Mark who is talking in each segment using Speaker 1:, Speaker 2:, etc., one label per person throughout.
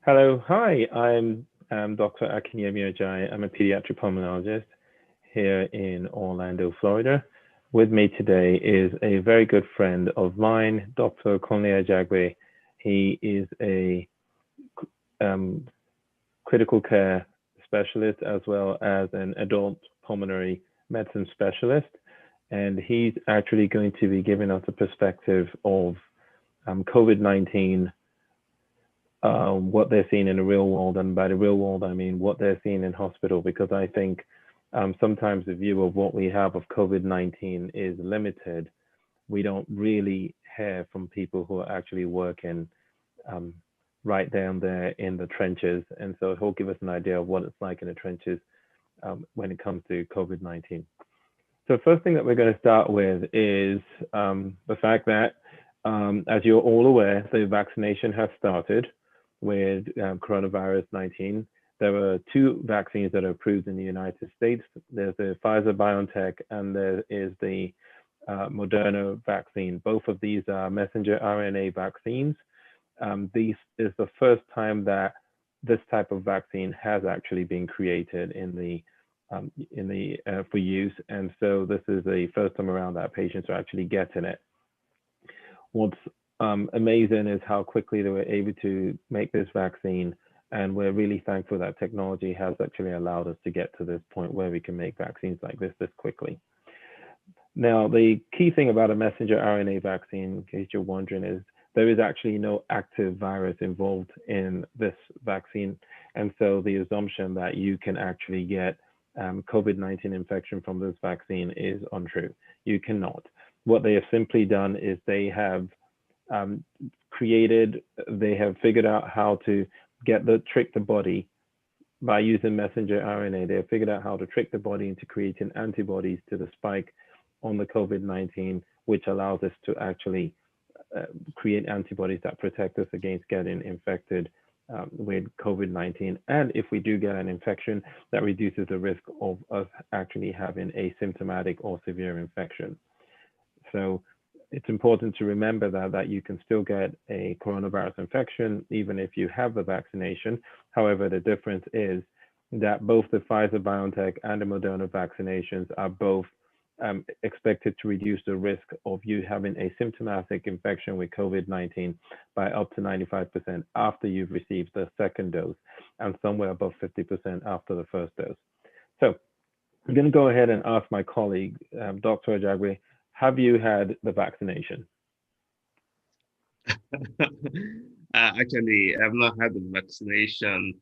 Speaker 1: Hello, hi, I'm Dr. Akinyemi Ajayi. I'm a pediatric pulmonologist here in Orlando, Florida. With me today is a very good friend of mine, Dr. Kunle Ajagbe. He is a um, critical care specialist as well as an adult pulmonary medicine specialist. And he's actually going to be giving us a perspective of COVID-19, what they're seeing in the real world. And by the real world, I mean what they're seeing in hospital, because I think sometimes the view of what we have of COVID-19 is limited. We don't really hear from people who are actually working um, right down there in the trenches. And so he'll give us an idea of what it's like in the trenches when it comes to COVID-19. So first thing that we're going to start with is the fact that, as you're all aware, the vaccination has started with coronavirus 19. There are two vaccines that are approved in the United States. There's the Pfizer BioNTech and there is the Moderna vaccine. Both of these are messenger RNA vaccines. This is the first time that this type of vaccine has actually been created for use, and so this is the first time around that patients are actually getting it. What's amazing is how quickly they were able to make this vaccine, and we're really thankful that technology has actually allowed us to get to this point where we can make vaccines like this quickly. Now, the key thing about a messenger RNA vaccine, in case you're wondering, is there is actually no active virus involved in this vaccine. And so the assumption that you can actually get COVID-19 infection from this vaccine is untrue. You cannot. What they have simply done is they have they have figured out how to trick the body by using messenger RNA. They have figured out how to trick the body into creating antibodies to the spike on the COVID-19, which allows us to actually create antibodies that protect us against getting infected with COVID-19. And if we do get an infection, that reduces the risk of us actually having asymptomatic or severe infection. So it's important to remember that you can still get a coronavirus infection even if you have the vaccination. However, the difference is that both the Pfizer BioNTech and the Moderna vaccinations are both expected to reduce the risk of you having a symptomatic infection with COVID-19 by up to 95% after you've received the second dose, and somewhere above 50% after the first dose. So I'm going to go ahead and ask my colleague, Dr. Ajagbe, have you had the vaccination?
Speaker 2: Actually, I've not had the vaccination.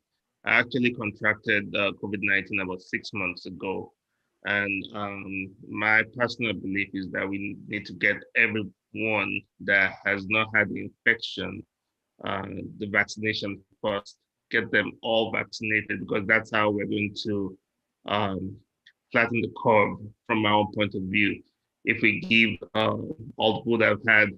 Speaker 2: I actually contracted COVID-19 about 6 months ago. And my personal belief is that we need to get everyone that has not had the infection, the vaccination first, get them all vaccinated, because that's how we're going to um, flatten the curve from my own point of view. If we give all the people that have had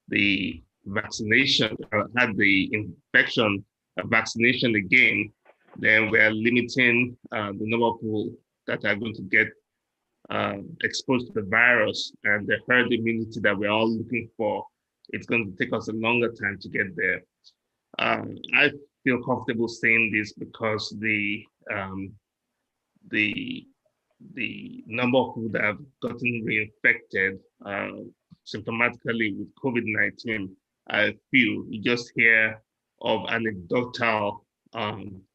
Speaker 2: the vaccination, had the infection, vaccination again, then we are limiting the number of people that are going to get exposed to the virus, and the herd immunity that we're all looking for. It's going to take us a longer time to get there. I feel comfortable saying this because the the number of people that have gotten reinfected symptomatically with COVID-19, I feel you just hear of anecdotal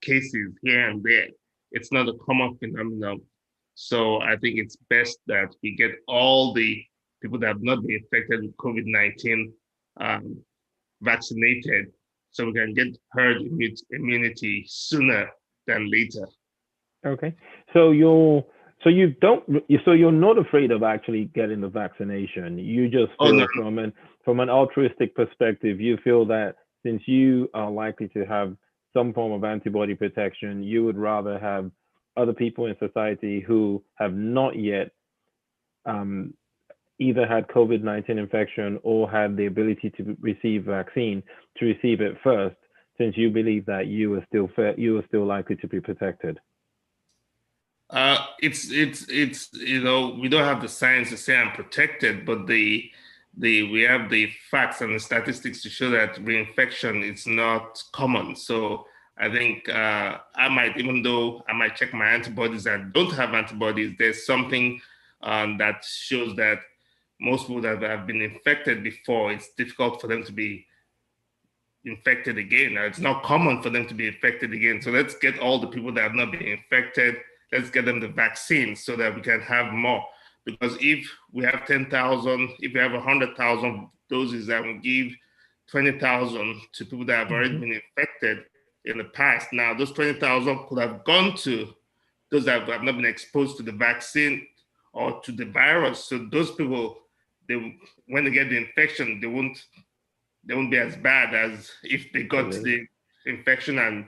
Speaker 2: cases here and there. It's not a common phenomenon. So I think it's best that we get all the people that have not been infected with COVID-19 um, vaccinated, so we can get herd immunity sooner than later.
Speaker 1: Okay. So you're so you don't so you're not afraid of actually getting the vaccination. You just
Speaker 2: Oh no,
Speaker 1: feel from an altruistic perspective, you feel that since you are likely to have some form of antibody protection, you would rather have other people in society who have not yet um, either had COVID-19 infection or had the ability to receive vaccine to receive it first, since you believe that you are still likely to be protected.
Speaker 2: it's we don't have the science to say I'm protected, but the we have the facts and the statistics to show that reinfection is not common. So I think I might, even though I might check my antibodies and don't have antibodies, there's something that shows that most people that have been infected before, it's difficult for them to be infected again. Now, it's not common for them to be infected again. So let's get all the people that have not been infected, let's get them the vaccine so that we can have more. Because if we have 10,000, if we have 100,000 doses and we give 20,000 to people that have already been infected in the past, now those 20,000 could have gone to those that have not been exposed to the vaccine or to the virus. So those people, they, when they get the infection, they won't be as bad as if they got the infection and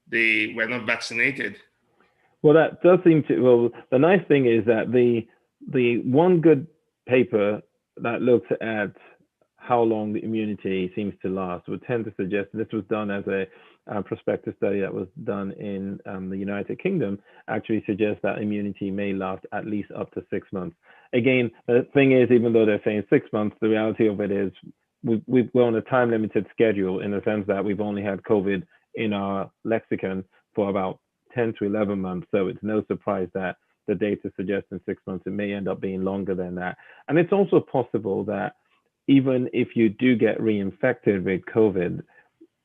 Speaker 2: they were not vaccinated.
Speaker 1: Well, that does seem to. Well, the nice thing is that the one good paper that looks at how long the immunity seems to last would tend to suggest, and this was done as a prospective study that was done in the United Kingdom, actually suggests that immunity may last at least up to 6 months. Again, the thing is, even though they're saying 6 months, the reality of it is we're on a time limited schedule in the sense that we've only had COVID in our lexicon for about 10 to 11 months. So it's no surprise that the data suggests in 6 months it may end up being longer than that. And it's also possible that even if you do get reinfected with COVID,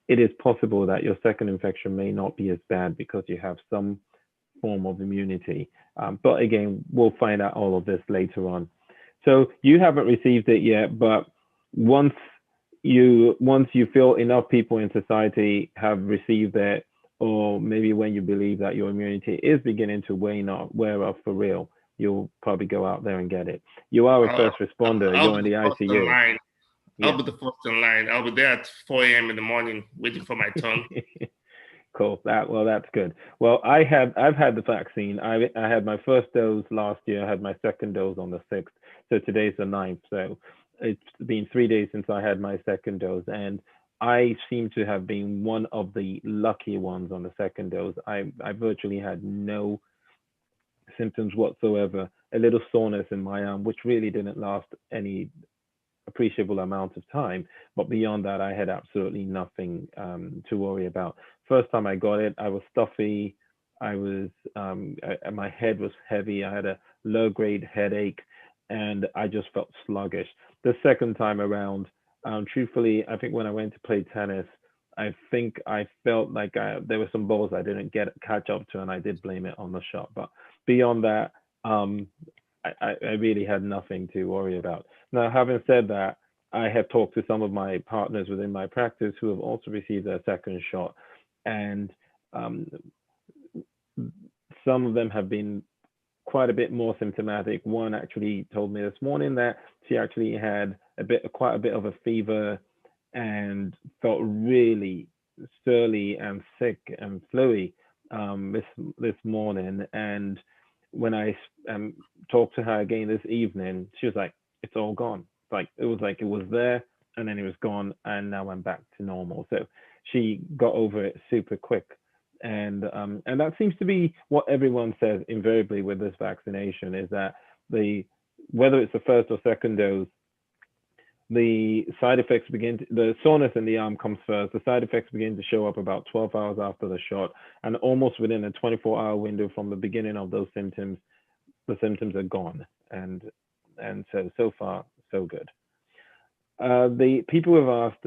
Speaker 1: it is possible that your second infection may not be as bad because you have some form of immunity. But again, we'll find out all of this later on. So you haven't received it yet, but once you feel enough people in society have received it, or maybe when you believe that your immunity is beginning to wear off for real, you'll probably go out there and get it. You are a first responder. You're in the ICU.
Speaker 2: I'll be the first in line. I'll be there at 4 a.m. in the morning waiting for my turn.
Speaker 1: Cool. That's good. Well, I've had the vaccine. I had my first dose last year. I had my second dose on the 6th. So today's the 9th. So it's been 3 days since I had my second dose, and I seem to have been one of the lucky ones on the second dose. I virtually had no symptoms whatsoever. A little soreness in my arm, which really didn't last any appreciable amount of time, but beyond that I had absolutely nothing to worry about. First time I got it, I was stuffy. My head was heavy. I had a low grade headache and I just felt sluggish. The second time around, truthfully, I think when I went to play tennis, I think I felt like there were some balls I didn't catch up to, and I did blame it on the shot. But beyond that, I really had nothing to worry about. Now, having said that, I have talked to some of my partners within my practice who have also received their second shot, and some of them have been quite a bit more symptomatic. One actually told me this morning that she actually had quite a bit of a fever and felt really surly and sick and fluey this morning. And when I talked to her again this evening, she was like, "It's all gone." It was there and then it was gone, and now I'm back to normal. So she got over it super quick. And that seems to be what everyone says invariably with this vaccination, is that whether it's the first or second dose, the side effects the soreness in the arm comes first. The side effects begin to show up about 12 hours after the shot, and almost within a 24-hour window from the beginning of those symptoms, the symptoms are gone. And so far, so good. The people have asked,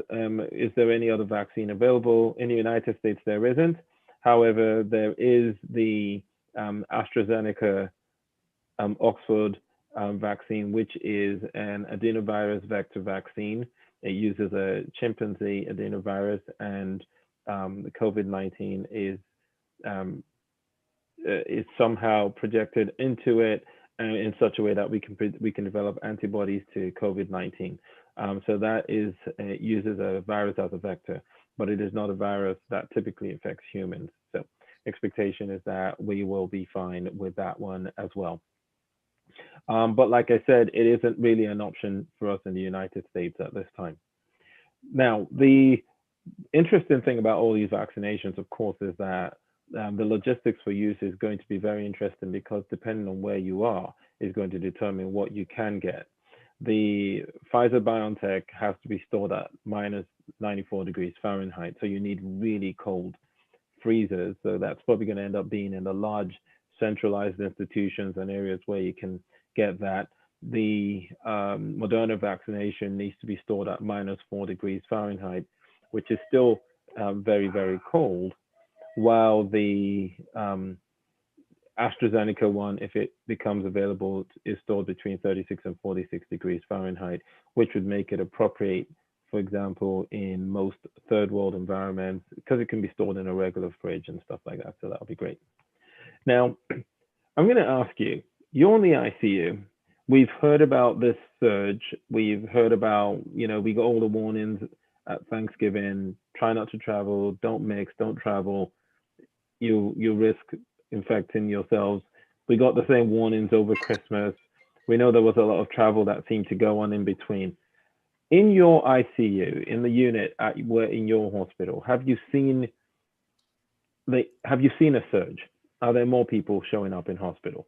Speaker 1: is there any other vaccine available? In the United States, there isn't. However, there is the AstraZeneca Oxford vaccine, which is an adenovirus vector vaccine. It uses a chimpanzee adenovirus, and the COVID-19 is somehow projected into it in such a way that we can develop antibodies to COVID-19. So that uses a virus as a vector, but it is not a virus that typically infects humans. So expectation is that we will be fine with that one as well. But like I said, it isn't really an option for us in the United States at this time. Now, the interesting thing about all these vaccinations, of course, is that the logistics for use is going to be very interesting, because depending on where you are is going to determine what you can get. The Pfizer-BioNTech has to be stored at minus 94 degrees Fahrenheit. So you need really cold freezers. So that's probably going to end up being in the large centralized institutions and areas where you can get that. The Moderna vaccination needs to be stored at -4 degrees Fahrenheit, which is still very, very cold, while the AstraZeneca one, if it becomes available, is stored between 36 and 46 degrees Fahrenheit, which would make it appropriate, for example, in most third world environments, because it can be stored in a regular fridge and stuff like that. So that'll be great. Now, I'm going to ask you, you're in the ICU. We've heard about this surge. We've heard about, we got all the warnings at Thanksgiving, try not to travel, don't mix, don't travel. You risk infecting yourselves. We got the same warnings over Christmas. We know there was a lot of travel that seemed to go on in between. In your ICU, in the unit in your hospital, have you seen a surge? Are there more people showing up in hospital?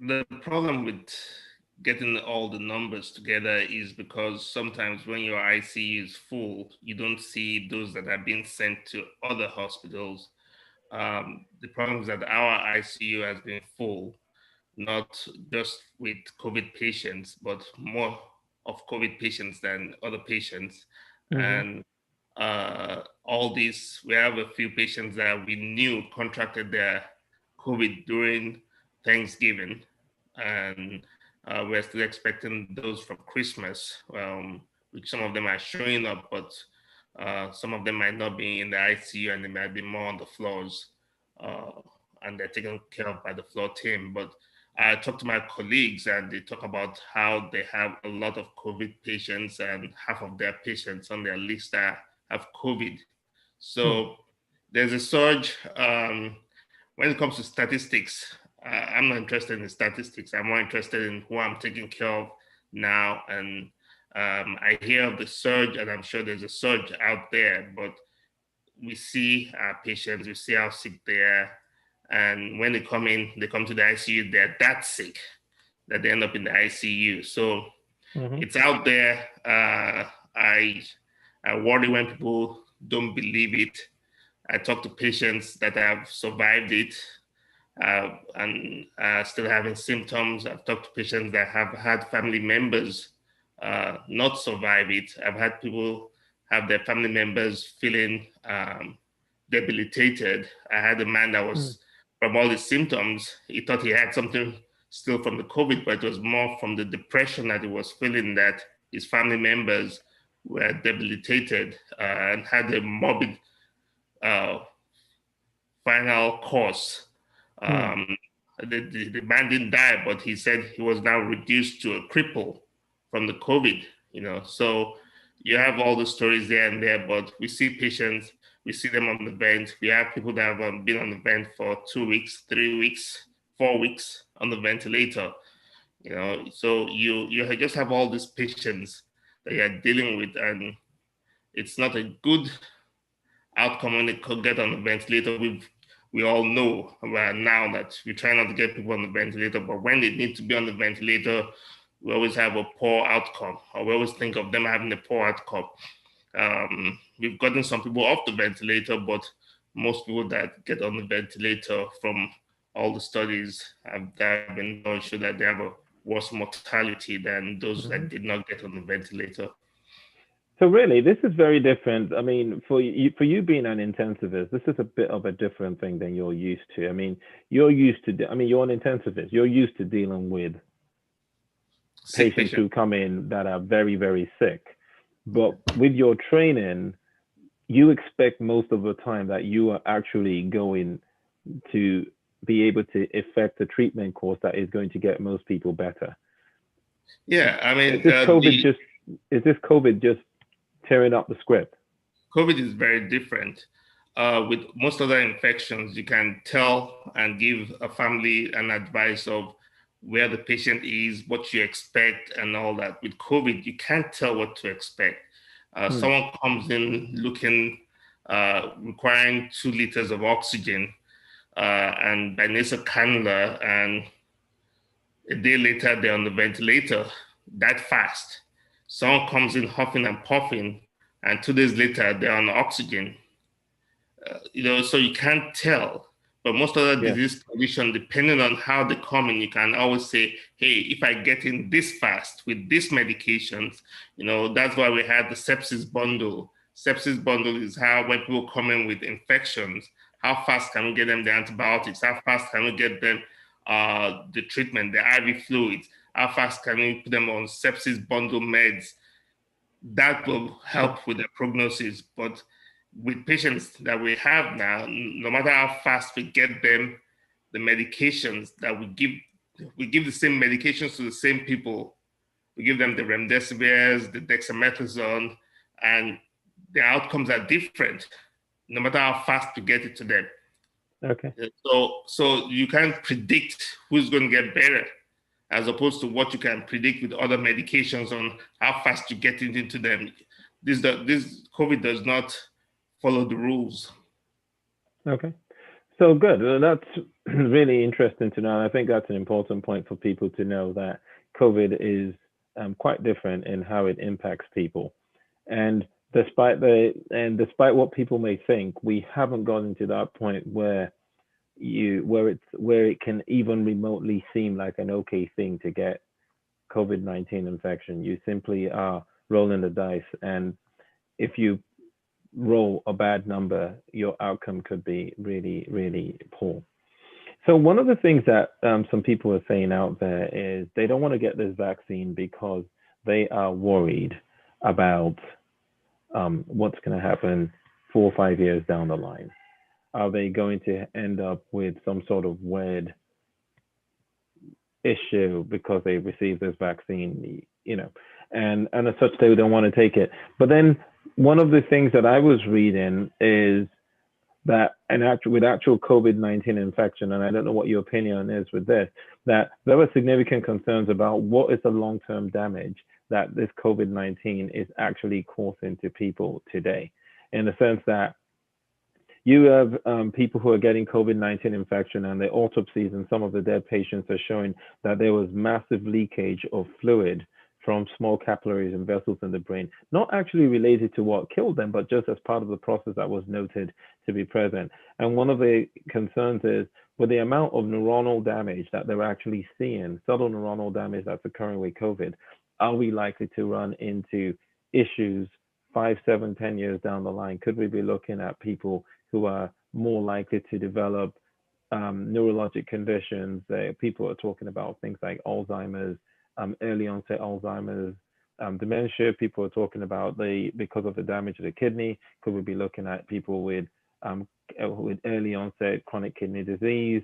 Speaker 2: The problem with getting all the numbers together is because sometimes when your ICU is full, you don't see those that are being sent to other hospitals. The problem is that our ICU has been full, not just with COVID patients, but more of COVID patients than other patients. And all these, we have a few patients that we knew contracted their COVID during Thanksgiving, and we're still expecting those from Christmas, which some of them are showing up, but some of them might not be in the ICU and they might be more on the floors, and they're taken care of by the floor team. But I talk to my colleagues and they talk about how they have a lot of COVID patients and half of their patients on their list have COVID. So there's a surge. When it comes to statistics, I'm not interested in statistics. I'm more interested in who I'm taking care of now. And I hear of the surge, and I'm sure there's a surge out there, but we see our patients, we see how sick they are. And when they come to the ICU, they're that sick that they end up in the ICU. So it's out there. I worry when people don't believe it. I talk to patients that have survived it and still having symptoms. I've talked to patients that have had family members not survive it. I've had people have their family members feeling debilitated. I had a man that was, from all his symptoms, he thought he had something still from the COVID, but it was more from the depression that he was feeling, that his family members were debilitated and had a morbid final course. The man didn't die, but he said he was now reduced to a cripple from the COVID, So you have all the stories there and there, but we see patients, we see them on the vent. We have people that have been on the vent for 2 weeks, 3 weeks, 4 weeks on the ventilator, So you just have all these patients that you're dealing with, and it's not a good outcome when they could get on the ventilator. We all know now that we try not to get people on the ventilator, but when they need to be on the ventilator, we always have a poor outcome, or we always think of them having a poor outcome. We've gotten some people off the ventilator, but most people that get on the ventilator, from all the studies that have been done, show that they have a worse mortality than those that did not get on the ventilator.
Speaker 1: So really, this is very different. I mean, for you being an intensivist, this is a bit of a different thing than you're used to. I mean, you're an intensivist. You're used to dealing with patients who come in that are very, very sick. But with your training, you expect most of the time that you are actually going to be able to effect a treatment course that is going to get most people better.
Speaker 2: Yeah, I mean,
Speaker 1: is this COVID just tearing up the script?
Speaker 2: COVID is very different. With most other infections, you can tell and give a family an advice of where the patient is, what you expect, and all that. With COVID, you can't tell what to expect. Someone comes in looking, requiring 2 liters of oxygen and by nasal cannula, and a day later they're on the ventilator that fast. Someone comes in huffing and puffing, and 2 days later they're on oxygen. So you can't tell. But most other
Speaker 1: Yeah.
Speaker 2: disease condition, depending on how they come in, you can always say, hey, if I get in this fast with these medications, that's why we had the sepsis bundle. Sepsis bundle is how when people come in with infections, how fast can we get them the antibiotics? How fast can we get them the treatment, the IV fluids? How fast can we put them on sepsis bundle meds? That will help with the prognosis. But with patients that we have now, no matter how fast we get them, the medications that we give the same medications to the same people. We give them the remdesivirs, the dexamethasone, and the outcomes are different, no matter how fast we get it to them.
Speaker 1: Okay.
Speaker 2: So you can't predict who's going to get better, as opposed to what you can predict with other medications on how fast you get it into them. This COVID does not follow the rules.
Speaker 1: Okay. So good. Well, that's really interesting to know. I think that's an important point for people to know that COVID is quite different in how it impacts people. And despite what people may think, we haven't gotten to that point where it can even remotely seem like an okay thing to get COVID-19 infection. You simply are rolling the dice, and if you roll a bad number, your outcome could be really, really poor. So one of the things that some people are saying out there is they don't want to get this vaccine because they are worried about what's going to happen 4 or 5 years down the line. Are they going to end up with some sort of weird issue because they received this vaccine, and as such they don't want to take it. But then one of the things that I was reading is that with actual COVID-19 infection, and I don't know what your opinion is with this, that there were significant concerns about what is the long-term damage that this COVID-19 is actually causing to people today, in the sense that you have people who are getting COVID-19 infection, and the autopsies and some of the dead patients are showing that there was massive leakage of fluid from small capillaries and vessels in the brain, not actually related to what killed them, but just as part of the process that was noted to be present. And one of the concerns is with the amount of neuronal damage that they're actually seeing, subtle neuronal damage that's occurring with COVID, are we likely to run into issues 5, 7, 10 years down the line? Could we be looking at people who are more likely to develop neurologic conditions? People are talking about things like Alzheimer's, early onset Alzheimer's, dementia. People are talking about because of the damage of the kidney. Could we be looking at people with early onset chronic kidney disease,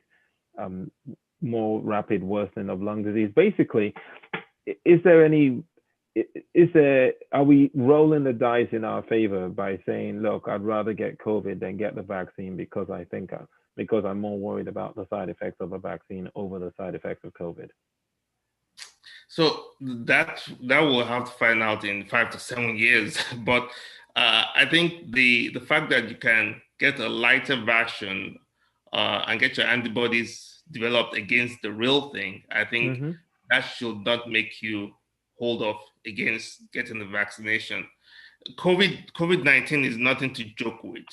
Speaker 1: more rapid worsening of lung disease? Basically, are we rolling the dice in our favor by saying, look, I'd rather get COVID than get the vaccine because I'm more worried about the side effects of a vaccine over the side effects of COVID?
Speaker 2: So that we'll have to find out in 5 to 7 years. But I think the fact that you can get a lighter version and get your antibodies developed against the real thing, I think that should not make you hold off against getting the vaccination. COVID-19 is nothing to joke with.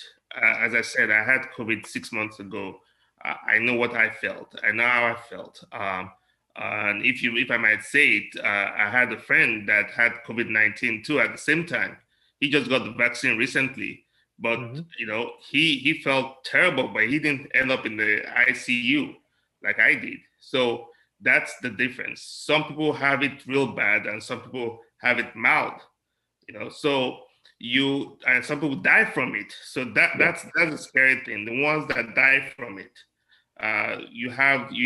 Speaker 2: As I said, I had COVID 6 months ago. I know what I felt. I know how I felt. And if I might say it, I had a friend that had COVID-19 too at the same time. He just got the vaccine recently, but he felt terrible, but he didn't end up in the ICU like I did. So that's the difference. Some people have it real bad, and some people have it mild. So and some people die from it. So that's a scary thing. The ones that die from it, you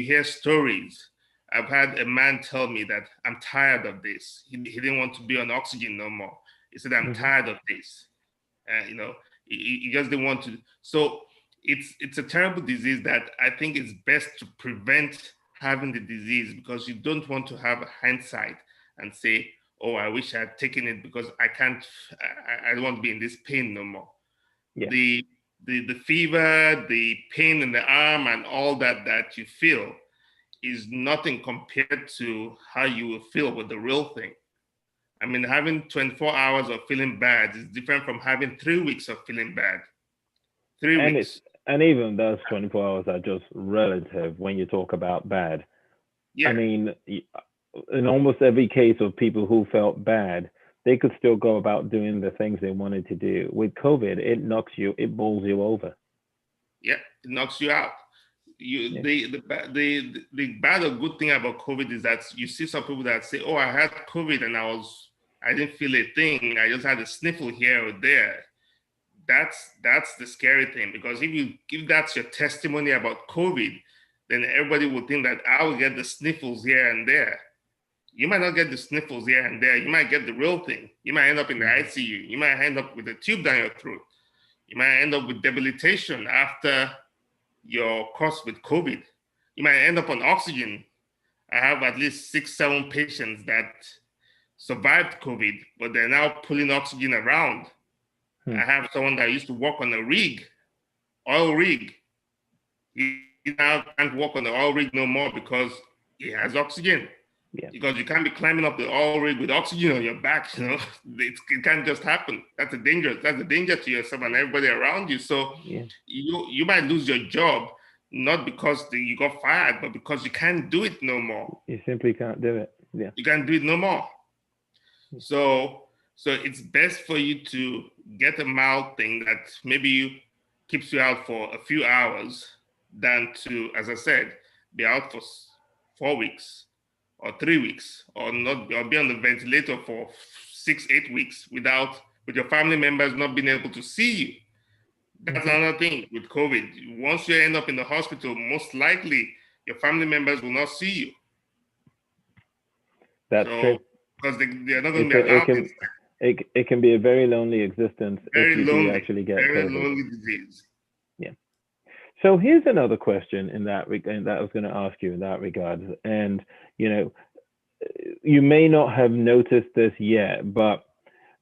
Speaker 2: hear stories. I've had a man tell me that I'm tired of this. He didn't want to be on oxygen no more. He said, I'm tired of this. He just didn't want to. So it's a terrible disease that I think it's best to prevent having the disease, because you don't want to have hindsight and say, oh, I wish I had taken it because I don't want to be in this pain no more. Yeah. The fever, the pain in the arm, and all that you feel is nothing compared to how you will feel with the real thing. I mean, having 24 hours of feeling bad is different from having 3 weeks of feeling bad. 3
Speaker 1: And it's
Speaker 2: weeks.
Speaker 1: and even those 24 hours are just relative when you talk about bad. I
Speaker 2: Yeah.
Speaker 1: mean, in almost every case of people who felt bad, they could still go about doing the things they wanted to do. With COVID, it bowls you over.
Speaker 2: Yeah. It knocks you out.
Speaker 1: Yeah.
Speaker 2: The bad or good thing about COVID is that you see some people that say, "Oh, I had COVID and I didn't feel a thing. I just had a sniffle here or there." That's the scary thing, because if that's your testimony about COVID, then everybody will think that I will get the sniffles here and there. You might not get the sniffles here and there. You might get the real thing. You might end up in the
Speaker 1: Mm-hmm.
Speaker 2: ICU. You might end up with a tube down your throat. You might end up with debilitation after your course with COVID. You might end up on oxygen. I have at least 6, 7 patients that survived COVID, but they're now pulling oxygen around.
Speaker 1: Hmm.
Speaker 2: I have someone that used to work on a rig, oil rig. He now can't work on the oil rig no more because he has oxygen.
Speaker 1: Yeah.
Speaker 2: Because you can't be climbing up the oil rig with oxygen on your back, it can't just happen. That's a danger to yourself and everybody around you. So
Speaker 1: Yeah.
Speaker 2: you might lose your job, not because you got fired, but because you can't do it no more.
Speaker 1: You simply can't do it. Yeah.
Speaker 2: You can't do it no more. So it's best for you to get a mild thing that maybe keeps you out for a few hours than to, as I said, be out for 4 weeks or 3 weeks, or not, or be on the ventilator for 6, 8 weeks with your family members not being able to see you. That's
Speaker 1: Mm-hmm.
Speaker 2: another thing with COVID. Once you end up in the hospital, most likely your family members will not see you.
Speaker 1: That's
Speaker 2: So
Speaker 1: true.
Speaker 2: because they're not going
Speaker 1: It's
Speaker 2: to be
Speaker 1: a, it
Speaker 2: allowed
Speaker 1: can it can be a very lonely existence if you do actually get
Speaker 2: very
Speaker 1: COVID.
Speaker 2: lonely disease.
Speaker 1: Yeah. So here's another question in that I was going to ask you in that regard. And you know, you may not have noticed this yet, but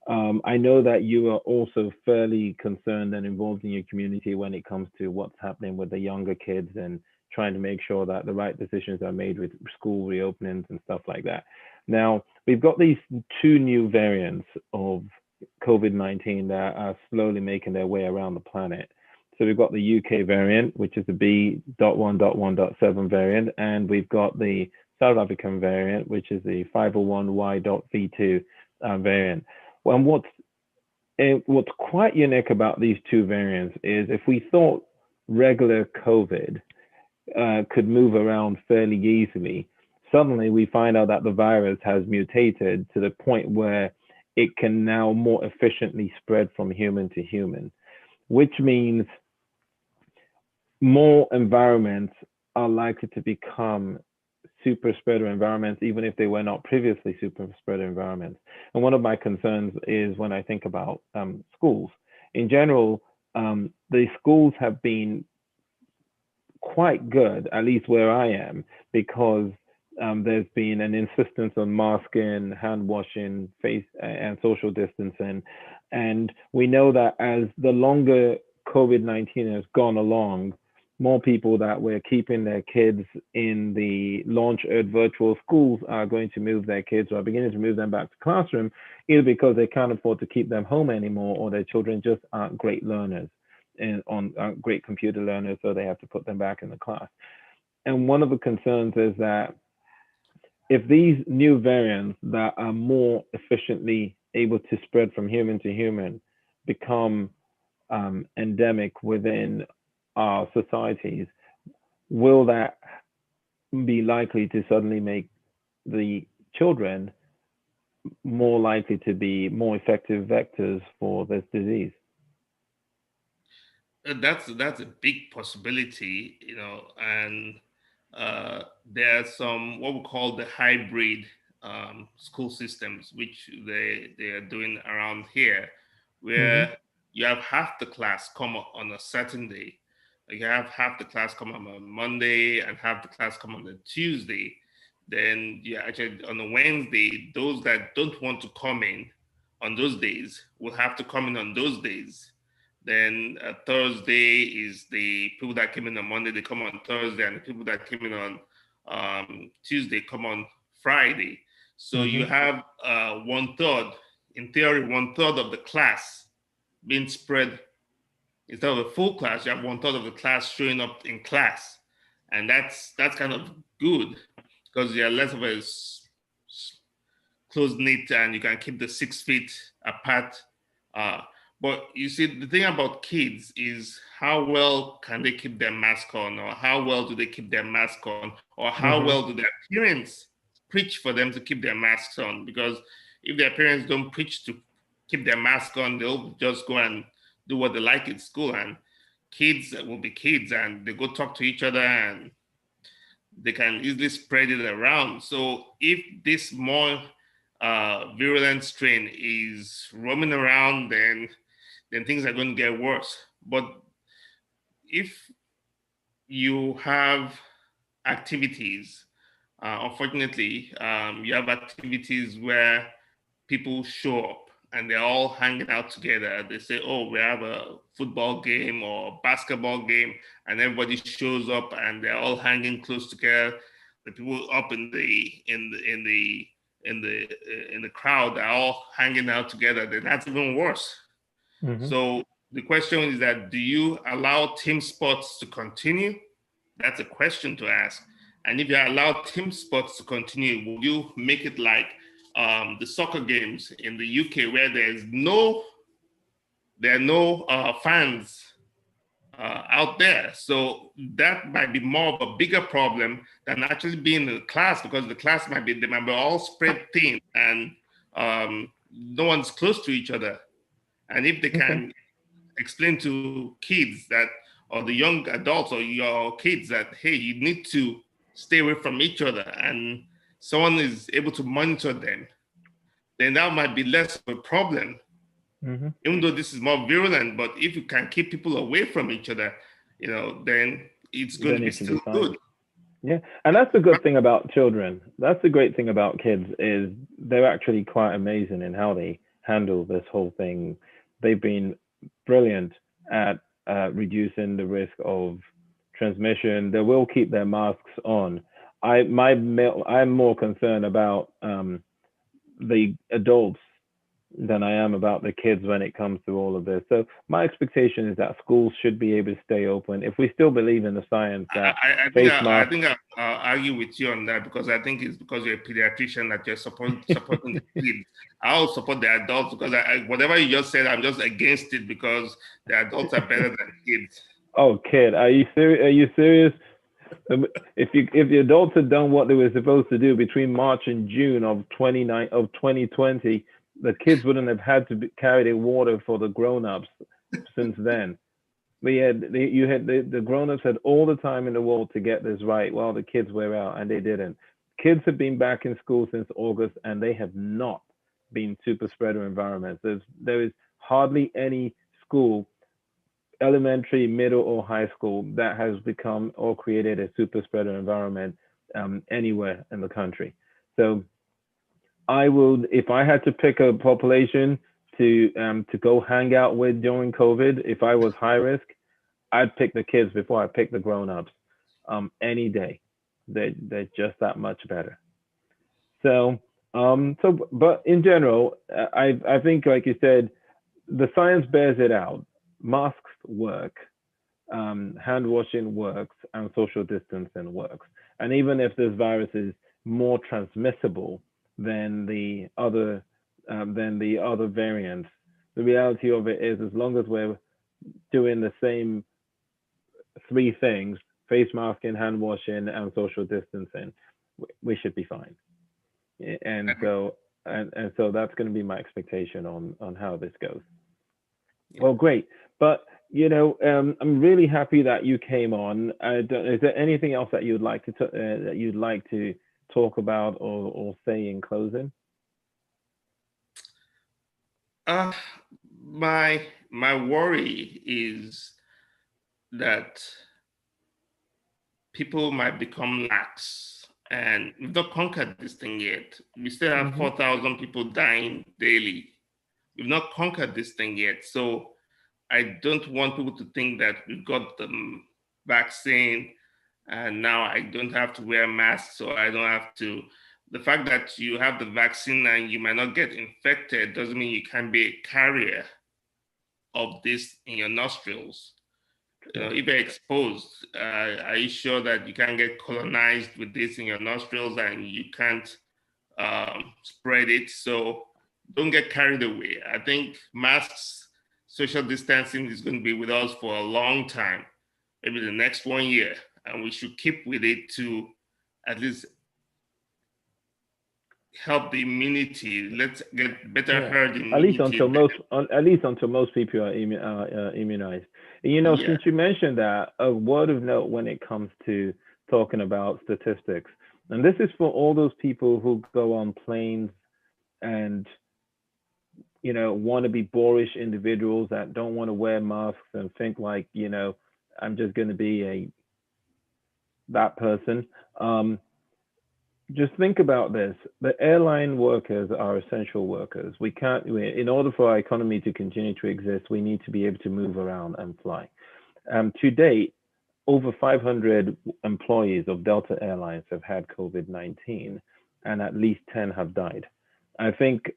Speaker 1: I know that you are also fairly concerned and involved in your community when it comes to what's happening with the younger kids and trying to make sure that the right decisions are made with school reopenings and stuff like that. Now, we've got these two new variants of COVID-19 that are slowly making their way around the planet. So we've got the UK variant, which is the B.1.1.7 variant, and we've got the South African variant, which is the 501Y.V2 variant. Well, what's quite unique about these two variants is if we thought regular COVID could move around fairly easily, suddenly we find out that the virus has mutated to the point where it can now more efficiently spread from human to human, which means more environments are likely to become super spreader environments, even if they were not previously super spreader environments. And one of my concerns is when I think about schools. In general, the schools have been quite good, at least where I am, because there's been an insistence on masking, hand washing, face and social distancing. And we know that as the longer COVID-19 has gone along, more people that were keeping their kids in the launch of virtual schools are going to move their kids or are beginning to move them back to classroom, either because they can't afford to keep them home anymore or their children just aren't great learners and on great computer learners, so they have to put them back in the class. And one of the concerns is that if these new variants that are more efficiently able to spread from human to human become endemic within our societies, will that be likely to suddenly make the children more likely to be more effective vectors for this disease?
Speaker 2: That's a big possibility, and there are some what we call the hybrid school systems, which they are doing around here,
Speaker 1: Mm-hmm.
Speaker 2: where you have half the class come on a certain day. Like you have half the class come on a Monday and half the class come on a Tuesday. Then you actually on a Wednesday, those that don't want to come in on those days will have to come in on those days. Then Thursday is the people that came in on Monday, they come on Thursday, and the people that came in on Tuesday come on Friday. So you have 1/3, in theory, 1/3 of the class being spread. Instead of a full class, you have 1/3 of the class showing up in class. And that's kind of good because you're less of a close knit and you can keep the 6 feet apart. But you see, the thing about kids is how well can they keep their mask on, or how well do they keep their mask on, or how well do their parents preach for them to keep their masks on? Because if their parents don't preach to keep their mask on, they'll just go and do what they like at school, and kids will be kids and they go talk to each other and they can easily spread it around. So if this more virulent strain is roaming around, then things are going to get worse. But if you have activities, unfortunately, you have activities where people show up and they're all hanging out together. They say, "Oh, we have a football game or basketball game," and everybody shows up and they're all hanging close together. The people up in the crowd are all hanging out together. Then that's even worse. So the question is that, do you allow team sports to continue? That's a question to ask. And if you allow team sports to continue, will you make it like the soccer games in the UK where there are no fans out there? So that might be more of a bigger problem than actually being in the class, because the class they might be all spread thin and no one's close to each other. And if they can explain to kids that, or the young adults or your kids, that, hey, you need to stay away from each other, and someone is able to monitor them, then that might be less of a problem. Even though this is more virulent, but if you can keep people away from each other, then it's going to be still good.
Speaker 1: Yeah, and that's the good thing about children. That's the great thing about kids, is they're actually quite amazing in how they handle this whole thing. They've been brilliant at reducing the risk of transmission. They will keep their masks on. I'm more concerned about the adults than I am about the kids when it comes to all of this. So my expectation is that schools should be able to stay open if we still believe in the science. That
Speaker 2: I think I'll argue with you on that, because I think it's because you're a pediatrician that you're supporting the kids. I'll support the adults, because whatever you just said, I'm just against it, because the adults are better than kids.
Speaker 1: Oh, kid, are you serious? Are you serious? If the adults had done what they were supposed to do between March and June of 2020, the kids wouldn't have had to carry the water for the grown-ups since then. The grown-ups had all the time in the world to get this right while the kids were out, and they didn't. Kids have been back in school since August, and they have not been super spreader environments. There is hardly any school, elementary, middle, or high school, that has become or created a super spreader environment anywhere in the country. So I would, if I had to pick a population to go hang out with during COVID, if I was high risk, I'd pick the kids before I pick the grown-ups any day. They're just that much better. So but in general, I think, like you said, the science bears it out. Masks work, hand washing works, and social distancing works. And even if this virus is more transmissible than the other variants, the reality of it is, as long as we're doing the same three things: face masking, hand washing, and social distancing, we should be fine. And so that's going to be my expectation on how this goes. Well, great. But I'm really happy that you came on. Is there anything else that you'd like to talk about or say in closing?
Speaker 2: My worry is that people might become lax, and we've not conquered this thing yet. We still have 4,000 people dying daily. We've not conquered this thing yet. So I don't want people to think that we've got the vaccine and now I don't have to wear masks, or I don't have to the fact that you have the vaccine and you might not get infected doesn't mean you can be a carrier of this in your nostrils. If you're exposed, are you sure that you can't get colonized with this in your nostrils and you can't spread it? So don't get carried away. I think masks, social distancing is going to be with us for a long time, maybe the next 1 year, and we should keep with it to at least help the immunity. Let's get better herd immunity.
Speaker 1: At least until most people are immunized. You know, since you mentioned that, a word of note when it comes to talking about statistics, and this is for all those people who go on planes and want to be boorish individuals that don't want to wear masks and think like, I'm just going to be that person. Just think about this. The airline workers are essential workers. In order for our economy to continue to exist, we need to be able to move around and fly. To date, over 500 employees of Delta Airlines have had COVID-19, and at least 10 have died. I think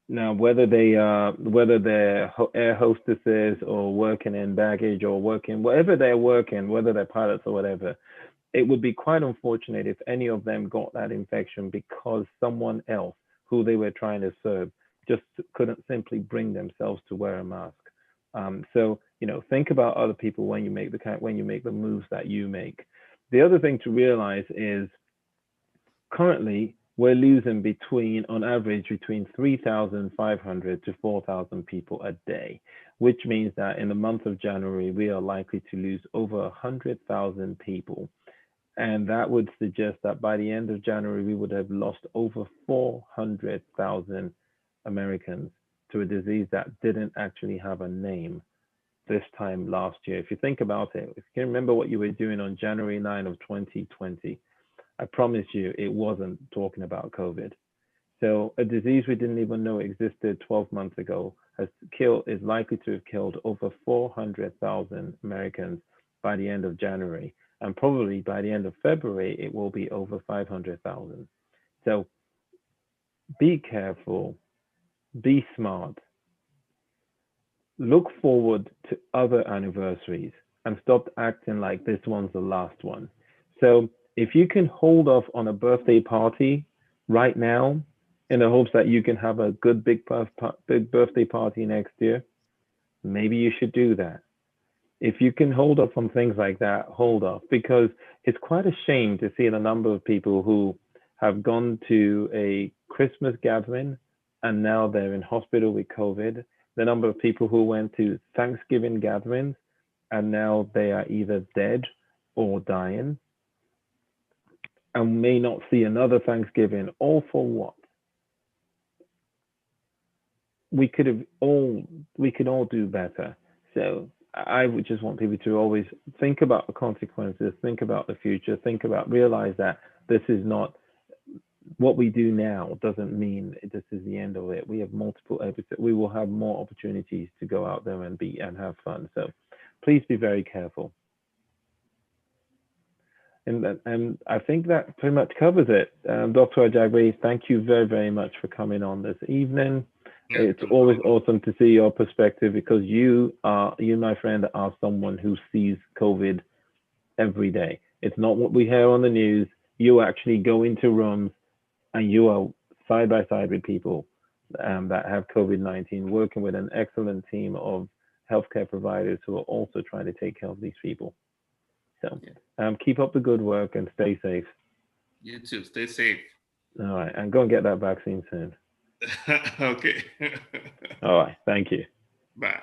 Speaker 1: now whether they're air hostesses or working in baggage or wherever they're working, whether they're pilots or whatever, it would be quite unfortunate if any of them got that infection because someone else who they were trying to serve just couldn't simply bring themselves to wear a mask. So think about other people when you make the moves that you make. The other thing to realize is currently we're losing on average between 3,500 to 4,000 people a day, which means that in the month of January we are likely to lose over 100,000 people. And that would suggest that by the end of January, we would have lost over 400,000 Americans to a disease that didn't actually have a name this time last year. If you think about it, if you can remember what you were doing on January 9 of 2020, I promise you it wasn't talking about COVID. So a disease we didn't even know existed 12 months ago is likely to have killed over 400,000 Americans by the end of January. And probably by the end of February, it will be over 500,000. So be careful, be smart, look forward to other anniversaries and stop acting like this one's the last one. So if you can hold off on a birthday party right now in the hopes that you can have a good big birthday party next year, maybe you should do that. If you can hold off on things like that, hold off, because it's quite a shame to see the number of people who have gone to a Christmas gathering and now they're in hospital with COVID, the number of people who went to Thanksgiving gatherings and now they are either dead or dying and may not see another Thanksgiving, all for what? We could all do better. So I would just want people to always think about the consequences, think about the future, realize that this is not what we do now doesn't mean this is the end of it. We have multiple episodes. We will have more opportunities to go out there and have fun. So please be very careful. And I think that pretty much covers it. Dr. Ajayi, thank you very, very much for coming on this evening. It's always awesome to see your perspective because you, my friend, are someone who sees COVID every day. It's not what we hear on the news. You actually go into rooms and you are side by side with people that have COVID-19, working with an excellent team of healthcare providers who are also trying to take care of these people. So keep up the good work and stay safe.
Speaker 2: You too. Stay safe.
Speaker 1: All right. And go and get that vaccine soon.
Speaker 2: Okay.
Speaker 1: All right. Thank you.
Speaker 2: Bye.